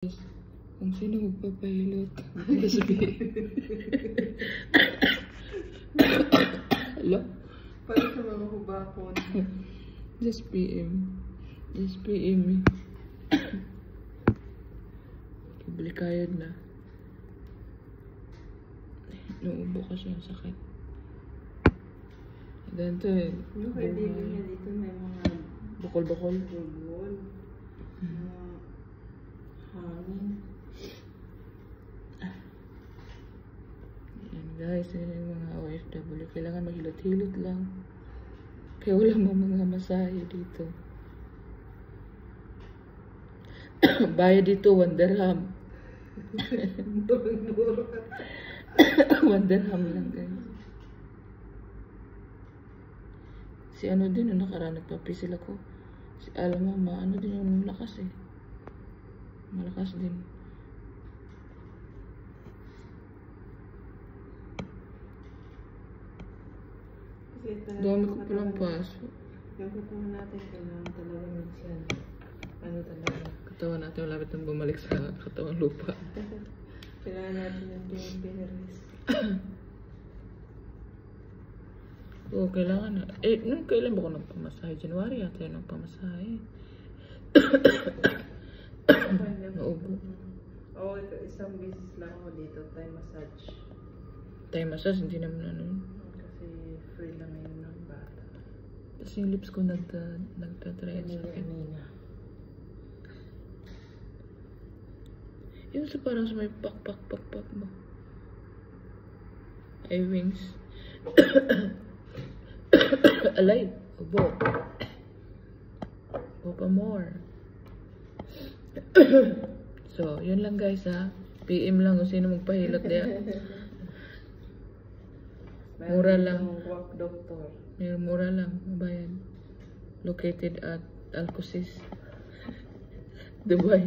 Kung sino magpapahilot, sabihin. Hello? Para sa mga hubakon. Just PM. Just PM me. Publikayod na. Nauubo ka siya, sakit. Ganito eh. Yung kaibigan niya dito may mga Bukol-bukol. bubol. Mga hangin. Yan guys, yung mga OFW, kailangan maghilot-hilot lang. Kaya wala mo mga masahe dito. Bayad dito, 1 dirham. 1 dirham lang guys. Si ano din, yung nakaraan nagpapisil ako. Si alam mo, ano din yung lakas eh. Malakas din. Dami ko palang paso. Yung katawan natin, kailangan talaga minsan. Ano talaga? Katawan natin malapit nang bumalik sa katawan lupa. Kailangan natin yung pinipinis. Oo, kailangan na. Eh, nung kailan ba ako nagpamasahe? January yata yun nagpamasahe. Naubo. Oo, isang beses lang ako dito, Thai massage. Thai massage, hindi naman ano. Kasi free lang yun ng bata. Tapos yung lips ko nagtatry at sakit. Yung sa parang sa may pak mo. Ay, wings. Alay, ubo. Ubo pa more. So, yun lang guys ha. PM lang kung sino magpahilot diyan. Mura lang. Walk doctor. Mura lang. Mabayan. Located at Alcosis, Dubai.